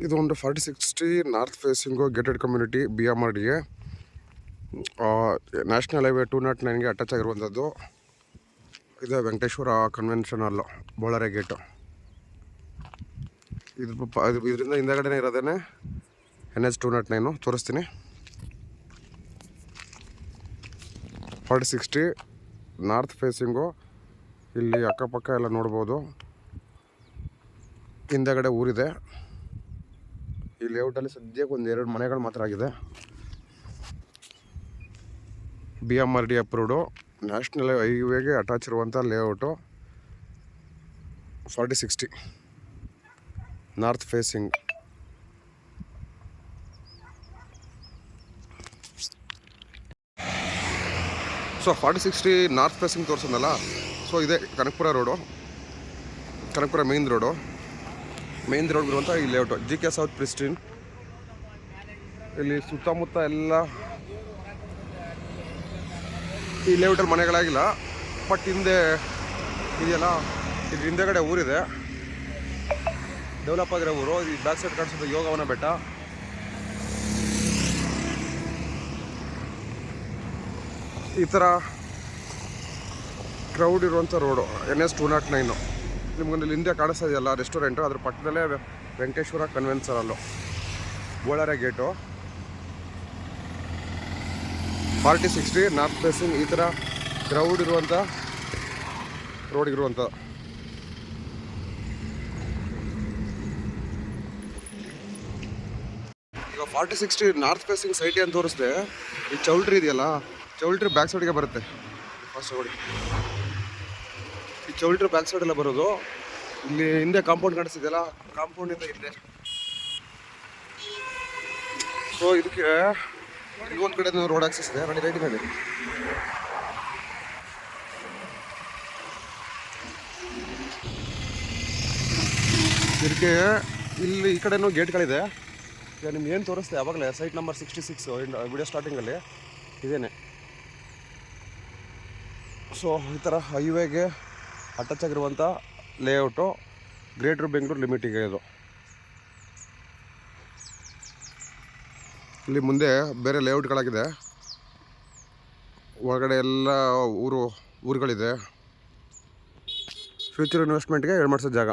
ಇದು ಒಂದು 4060 north facing gated community BMRDA national highway 209ಗೆ ಅಟ್ಯಾಚ್ ಆಗಿರುವಂಥದ್ದು. ಇದು Venkateshwara convention hall Bolare gate. ಇದರಿಂದ ಹಿಂದಗಡೆ ಇರೋದೇ NH 209 ತೋರಿಸ್ತೀನಿ. 4060 ನಾರ್ತ್ ಫೇಸಿಂಗು. ಇಲ್ಲಿ ಅಕ್ಕಪಕ್ಕ ಎಲ್ಲ ನೋಡ್ಬೋದು. ಹಿಂದಗಡೆ ಊರಿದೆ. ಈ ಲೇಔಟಲ್ಲಿ ಸದ್ಯಕ್ಕೆ ಒಂದು 2 ಮನೆಗಳು ಮಾತ್ರ ಆಗಿದೆ. BMRDA ಅಪ್ರೂವ್ಡು ನ್ಯಾಷನಲ್ ಹೈವೇಗೆ ಅಟ್ಯಾಚ್ ಇರುವಂಥ layout 4060 north facing. So 4060 north facing ತೋರಿಸೋದಲ್ಲ. ಸೊ ಇದೆ Kanakapura road, Kanakapura main road ಬರುವಂಥ ಈ ಲೇಔಟು GK ಸೌತ್ ಪ್ರಿಸ್ಟಿನ್. ಇಲ್ಲಿ ಸುತ್ತಮುತ್ತ ಎಲ್ಲ ಈ ಲೇಔಟಲ್ಲಿ ಮನೆಗಳಾಗಿಲ್ಲ, ಬಟ್ ಹಿಂದೆ ಇದೆಯಲ್ಲ, ಇದು ಹಿಂದೆಗಡೆ ಊರಿದೆ, ಡೆವಲಪ್ ಆಗಿರೋ ಊರು. ಈ ಬ್ಯಾಕ್ ಸೈಡ್ ಕಾಣಿಸೋದು ಯೋಗವನ ಬೆಟ್ಟ. ಈ ಥರ ಕ್ರೌಡ್ ಇರುವಂಥ ರೋಡು NH 209. ನಿಮ್ಗೊಂದು ಹಿಂದೆ ಕಾಣಿಸ್ತಾ ಇದೆಯಲ್ಲ ರೆಸ್ಟೋರೆಂಟು, ಅದ್ರ ಪಕ್ಕದಲ್ಲೇ ವೆಂಕಟೇಶ್ವರ ಕನ್ವೆನ್ಷನ್ ಹಾಲು ಬೋಳಾರೆ ಗೇಟು. 4060 north facing. ಈ ಥರ ಕ್ರೌಡ್ ಇರುವಂಥ ರೋಡಿಗಿರುವಂಥ ಈಗ 4060 ನಾರ್ತ್ ಫೇಸಿಂಗ್ ಸೈಟ್ ಅಂತ ತೋರಿಸ್ದೆ. ಈ ಚೌಲ್ಟ್ರಿ ಇದೆಯಲ್ಲ, ಚೌಲ್ಟ್ರಿ ಬ್ಯಾಕ್ ಸೈಡ್ಗೆ ಬರುತ್ತೆ. ಫಸ್ಟ್ ನೋಡಿ, ಈ ಚೌಲ್ಟ್ರಿ ಬ್ಯಾಕ್ ಸೈಡೆಲ್ಲ ಬರೋದು. ಇಲ್ಲಿ ಹಿಂದೆ ಕಾಂಪೌಂಡ್ ಕಾಣಿಸ್ತಿದೆಯಲ್ಲ, ಕಾಂಪೌಂಡಿಂದ ಹಿಂದೆ. ಸೊ ಇದಕ್ಕೆ ಇನ್ನೊಂದು ಕಡೆ ರೋಡ್ ಆಕ್ಸಸ್ ಇದೆ. ನೋಡಿ ರೈಟಿನಲ್ಲಿ ಇದಕ್ಕೆ ಇಲ್ಲಿ ಈ ಕಡೆನೂ ಗೇಟ್ಗಳಿದೆ. ಈಗ ನಿಮ್ಗೆ ಏನು ತೋರಿಸ್ತೆ ಆವಾಗಲೇ ಸೈಟ್ ನಂಬರ್ 66 ವಿಡಿಯೋ ಸ್ಟಾರ್ಟಿಂಗಲ್ಲಿ ಇದೇನೆ. ಸೊ ಈ ಥರ ಹೈವೇಗೆ ಅಟ್ಯಾಚ್ ಆಗಿರುವಂಥ ಲೇಔಟು ಗ್ರೇಟರ್ ಬೆಂಗಳೂರು ಲಿಮಿಟಿಗೆ ಇದು. ಇಲ್ಲಿ ಮುಂದೆ ಬೇರೆ ಲೇಔಟ್ಗಳಾಗಿದೆ, ಒಳಗಡೆ ಎಲ್ಲ ಊರುಗಳಿದೆ. ಫ್ಯೂಚರ್ ಇನ್ವೆಸ್ಟ್ಮೆಂಟ್ಗೆ ಮಾಡಿಸೋ ಜಾಗ.